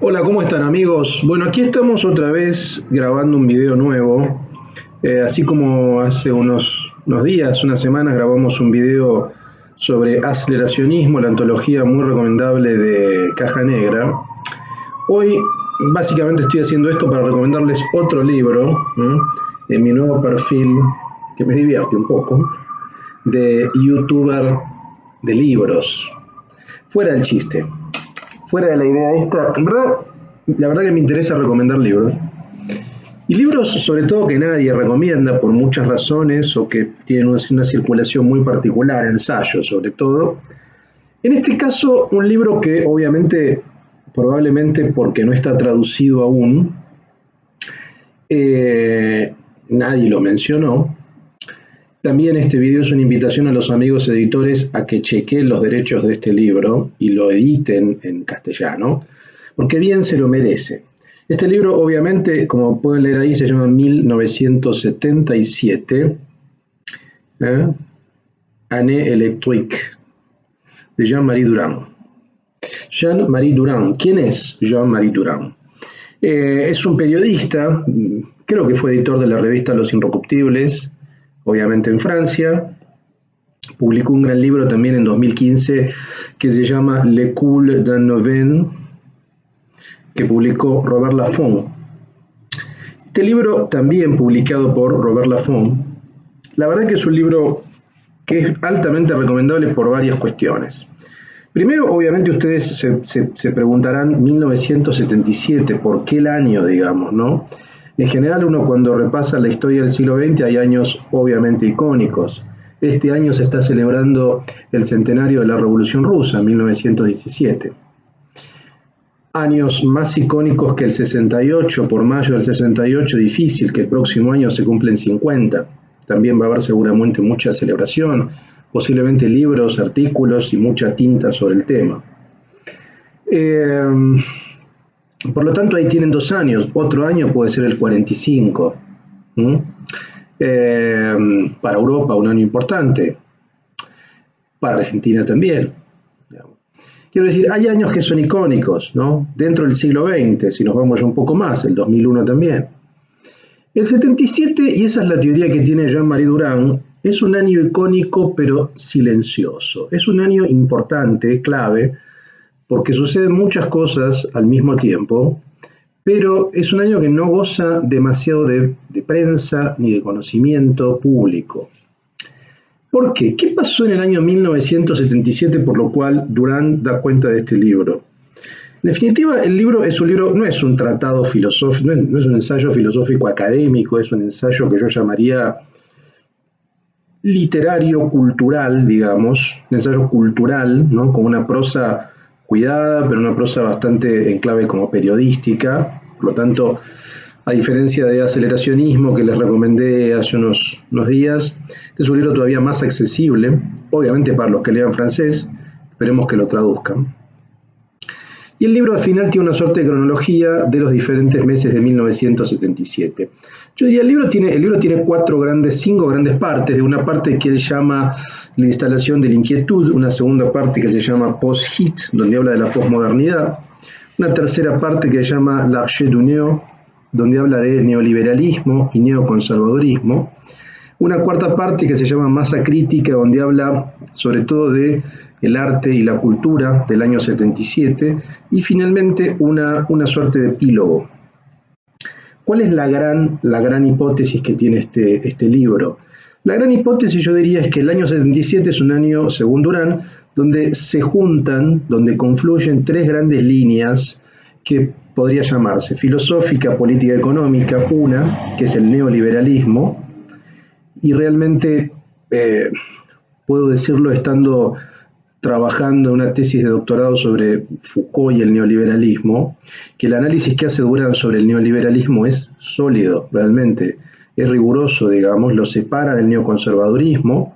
Hola, ¿cómo están amigos? Bueno, aquí estamos otra vez grabando un video nuevo. Así como hace unos días, unas semanas, grabamos un video sobre aceleracionismo, la antología muy recomendable de Caja Negra. Hoy básicamente estoy haciendo esto para recomendarles otro libro, en mi nuevo perfil, que me divierte un poco, de youtuber de libros. Fuera del chiste, fuera de la idea esta, en verdad, la verdad que me interesa recomendar libros. Y libros, sobre todo, que nadie recomienda por muchas razones o que tienen una circulación muy particular, ensayos sobre todo. En este caso, un libro que obviamente, probablemente porque no está traducido aún, eh, nadie lo mencionó. También este video es una invitación a los amigos editores a que chequen los derechos de este libro y lo editen en castellano, porque bien se lo merece. Este libro, obviamente, como pueden leer ahí, se llama 1977, Année électrique, de Jean-Marie Durand. Jean-Marie Durand, ¿quién es Jean-Marie Durand? Es un periodista, creo que fue editor de la revista Los Incorruptibles, obviamente en Francia. Publicó un gran libro también en 2015 que se llama Le Coul d'un Noven, que publicó Robert Laffont. Este libro, también publicado por Robert Laffont, la verdad que es un libro que es altamente recomendable por varias cuestiones. Primero, obviamente ustedes se preguntarán 1977, ¿por qué el año, digamos, no? En general, uno cuando repasa la historia del siglo XX hay años obviamente icónicos. Este año se está celebrando el centenario de la Revolución Rusa, 1917. Años más icónicos que el 68, por mayo del 68, difícil que el próximo año se cumplen 50. También va a haber seguramente mucha celebración, posiblemente libros, artículos y mucha tinta sobre el tema. Por lo tanto, ahí tienen 2 años. Otro año puede ser el 45. Para Europa, un año importante. Para Argentina también. Quiero decir, hay años que son icónicos, ¿no? Dentro del siglo XX, si nos vamos ya un poco más, el 2001 también. El 77, y esa es la teoría que tiene Jean-Marie Durand, es un año icónico pero silencioso. Es un año importante, clave, porque suceden muchas cosas al mismo tiempo, pero es un año que no goza demasiado de prensa ni de conocimiento público. ¿Por qué? ¿Qué pasó en el año 1977 por lo cual Durand da cuenta de este libro? En definitiva, el libro es un libro, no es un tratado filosófico, no es un ensayo filosófico académico, es un ensayo que yo llamaría literario, cultural, digamos, un ensayo cultural, ¿no? Con una prosa cuidada, pero una prosa bastante en clave como periodística. Por lo tanto, a diferencia de Aceleracionismo, que les recomendé hace unos días, este es un libro todavía más accesible, obviamente para los que lean francés, esperemos que lo traduzcan. Y el libro al final tiene una suerte de cronología de los diferentes meses de 1977. Yo diría, el libro tiene 5 grandes partes, de una parte que él llama la instalación de la inquietud, una segunda parte que se llama post-hit, donde habla de la posmodernidad, una tercera parte que se llama l'Arche du Néo, donde habla de neoliberalismo y neoconservadurismo, una cuarta parte que se llama Masa Crítica, donde habla sobre todo de el arte y la cultura del año 77, y finalmente una suerte de epílogo. ¿Cuál es la gran hipótesis que tiene este libro? La gran hipótesis, yo diría, es que el año 77 es un año, según Durand, donde se juntan, donde confluyen 3 grandes líneas que podría llamarse filosófica, política, económica, una, que es el neoliberalismo, y realmente puedo decirlo estando trabajando en una tesis de doctorado sobre Foucault y el neoliberalismo, que el análisis que hace Durand sobre el neoliberalismo es sólido, realmente, es riguroso, digamos, lo separa del neoconservadurismo,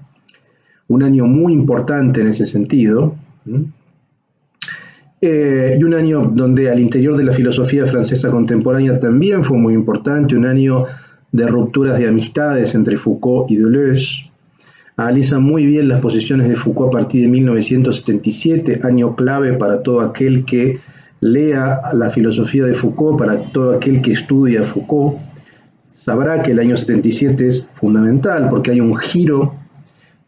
un año muy importante en ese sentido, y un año donde al interior de la filosofía francesa contemporánea también fue muy importante, un año de rupturas de amistades entre Foucault y Deleuze. Analiza muy bien las posiciones de Foucault a partir de 1977, año clave para todo aquel que lea la filosofía de Foucault, para todo aquel que estudia Foucault, sabrá que el año 77 es fundamental porque hay un giro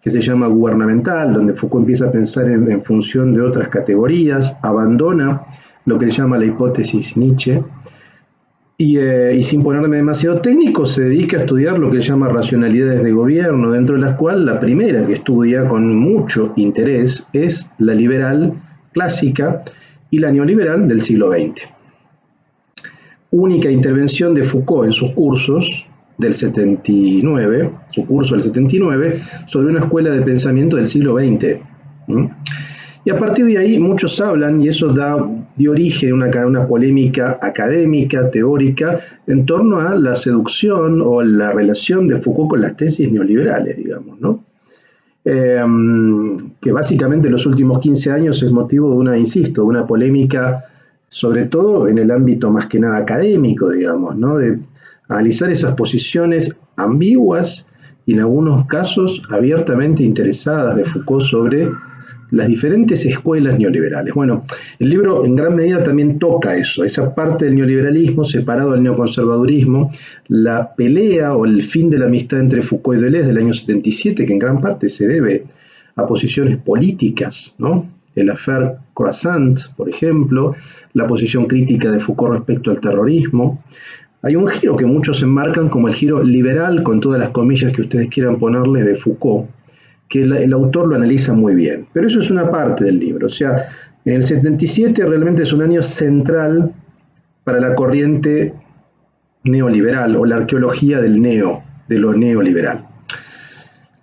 que se llama gubernamental, donde Foucault empieza a pensar en función de otras categorías, abandona lo que él llama la hipótesis Nietzsche, y sin ponerme demasiado técnico, se dedica a estudiar lo que él llama racionalidades de gobierno, dentro de las cuales la primera que estudia con mucho interés es la liberal clásica y la neoliberal del siglo XX. Única intervención de Foucault en sus cursos del 79, su curso del 79, sobre una escuela de pensamiento del siglo XX. Y a partir de ahí muchos hablan, y eso dio origen a una polémica académica, teórica, en torno a la seducción o la relación de Foucault con las tesis neoliberales, digamos, ¿no? Que básicamente en los últimos 15 años es motivo de una polémica, sobre todo en el ámbito más que nada académico, digamos, ¿no? De analizar esas posiciones ambiguas y en algunos casos abiertamente interesadas de Foucault sobre las diferentes escuelas neoliberales. Bueno, el libro en gran medida también toca eso, esa parte del neoliberalismo separado del neoconservadurismo, la pelea o el fin de la amistad entre Foucault y Deleuze del año 77, que en gran parte se debe a posiciones políticas, ¿no? El affaire Croissant, por ejemplo, la posición crítica de Foucault respecto al terrorismo. Hay un giro que muchos enmarcan como el giro liberal, con todas las comillas que ustedes quieran ponerle, de Foucault, que el autor lo analiza muy bien. Pero eso es una parte del libro. O sea, en el 77 realmente es un año central para la corriente neoliberal o la arqueología de lo neoliberal.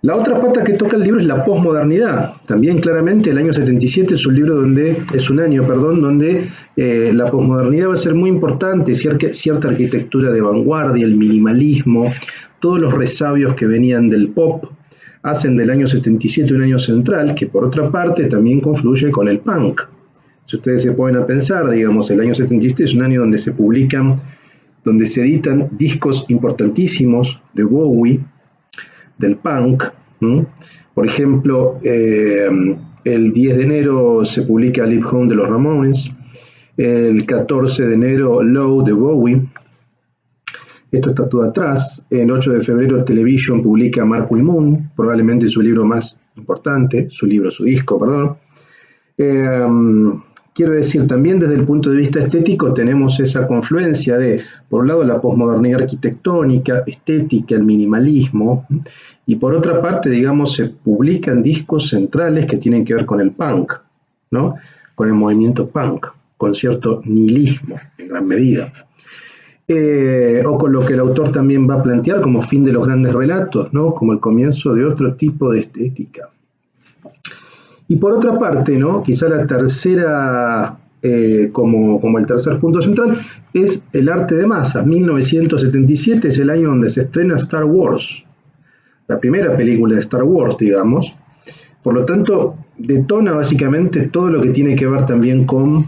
La otra pata que toca el libro es la posmodernidad. También claramente el año 77 es un año donde la posmodernidad va a ser muy importante, cierta arquitectura de vanguardia, el minimalismo, todos los resabios que venían del pop, hacen del año 77 un año central, que por otra parte también confluye con el punk. Si ustedes se ponen a pensar, digamos, el año 77 es un año donde donde se editan discos importantísimos de Bowie, del punk. Por ejemplo, el 10 de enero se publica Live Home de los Ramones, el 14 de enero Low de Bowie. Esto está todo atrás. El 8 de febrero Television publica Marquee Moon, probablemente su libro más importante, su disco, perdón. Quiero decir, también desde el punto de vista estético tenemos esa confluencia de, por un lado, la posmodernidad arquitectónica, estética, el minimalismo, y por otra parte, digamos, se publican discos centrales que tienen que ver con el punk, ¿no? Con el movimiento punk, con cierto nihilismo, en gran medida. O con lo que el autor también va a plantear como fin de los grandes relatos, ¿no? Como el comienzo de otro tipo de estética. Y por otra parte, ¿no? Quizá la tercera, como el tercer punto central, es el arte de masas. 1977 es el año donde se estrena Star Wars, la primera película de Star Wars, digamos. Por lo tanto, detona básicamente todo lo que tiene que ver también con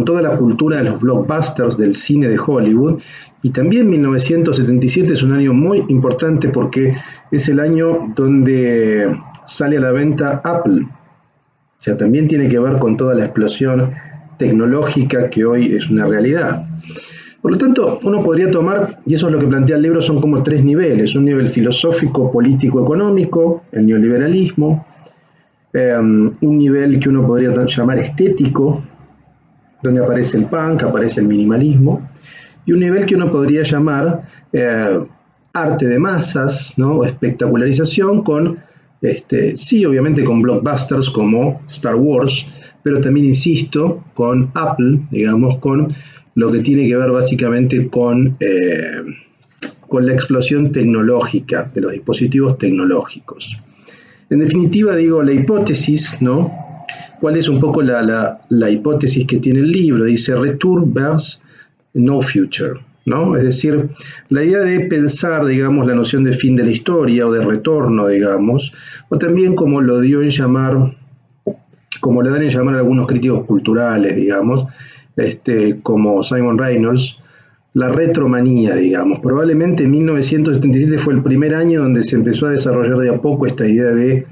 toda la cultura de los blockbusters del cine de Hollywood. Y también 1977 es un año muy importante porque es el año donde sale a la venta Apple. O sea, también tiene que ver con toda la explosión tecnológica que hoy es una realidad. Por lo tanto, uno podría tomar, y eso es lo que plantea el libro, son como tres niveles: un nivel filosófico, político, económico, el neoliberalismo, un nivel que uno podría llamar estético, donde aparece el punk, aparece el minimalismo, y un nivel que uno podría llamar arte de masas, ¿no? O espectacularización, sí, obviamente con blockbusters como Star Wars, pero también, insisto, con Apple, digamos, con lo que tiene que ver básicamente con la explosión tecnológica de los dispositivos tecnológicos. En definitiva, digo, la hipótesis, ¿no? ¿Cuál es un poco la hipótesis que tiene el libro? Dice Return vers no future, ¿no? Es decir, la idea de pensar, digamos, la noción de fin de la historia o de retorno, digamos, o también como le dan en llamar algunos críticos culturales, digamos, como Simon Reynolds, la retromanía, digamos. Probablemente 1977 fue el primer año donde se empezó a desarrollar de a poco esta idea de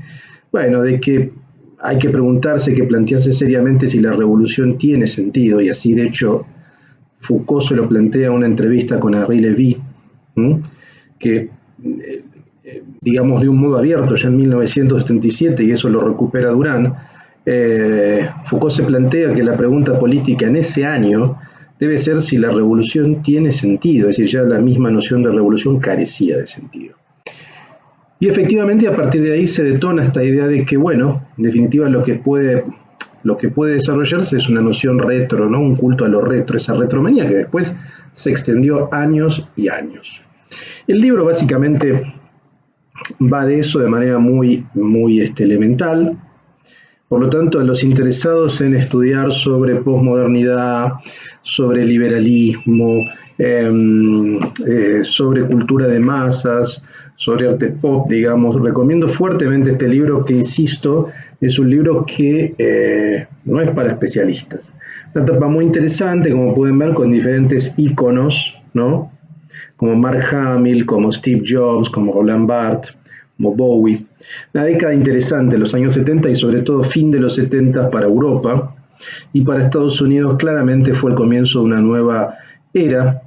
que hay que preguntarse, hay que plantearse seriamente si la revolución tiene sentido, y así de hecho Foucault se lo plantea en una entrevista con Henri Lévy, que digamos de un modo abierto ya en 1977, y eso lo recupera Durán. Foucault se plantea que la pregunta política en ese año debe ser si la revolución tiene sentido, es decir, ya la misma noción de revolución carecía de sentido. Y efectivamente a partir de ahí se detona esta idea de que, bueno, en definitiva lo que puede desarrollarse es una noción retro, ¿no? Un culto a lo retro, esa retromanía que después se extendió años y años. El libro básicamente va de eso de manera muy elemental. Por lo tanto, a los interesados en estudiar sobre posmodernidad, sobre liberalismo, sobre cultura de masas, sobre arte pop, digamos, recomiendo fuertemente este libro que, insisto, es un libro que no es para especialistas. Una etapa muy interesante, como pueden ver, con diferentes íconos, ¿no? Como Mark Hamill, como Steve Jobs, como Roland Barthes, como Bowie. Una década interesante, los años 70 y sobre todo fin de los 70 para Europa, y para Estados Unidos claramente fue el comienzo de una nueva era,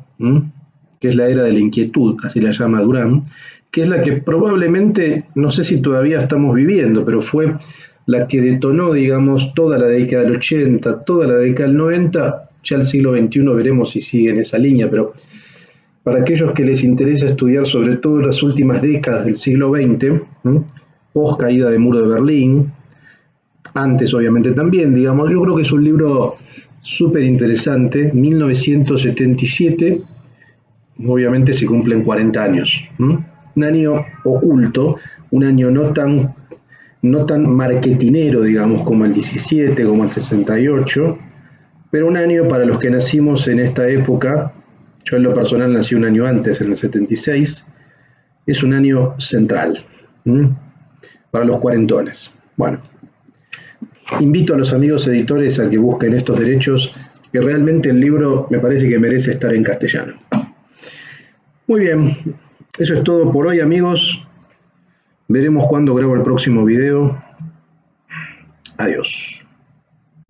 que es la era de la inquietud, así la llama Durán, que es la que probablemente, no sé si todavía estamos viviendo, pero fue la que detonó, digamos, toda la década del 80, toda la década del 90, ya el siglo XXI veremos si sigue en esa línea, pero para aquellos que les interesa estudiar sobre todo las últimas décadas del siglo XX, post caída del muro de Berlín, antes obviamente también, digamos, yo creo que es un libro súper interesante, 1977, obviamente se cumplen 40 años, un año oculto, un año no tan marketinero, digamos, como el 17, como el 68, pero un año para los que nacimos en esta época. Yo en lo personal nací un año antes, en el 76, es un año central para los cuarentones. Bueno, invito a los amigos editores a que busquen estos derechos, que realmente el libro me parece que merece estar en castellano. Muy bien, eso es todo por hoy, amigos. Veremos cuándo grabo el próximo video. Adiós.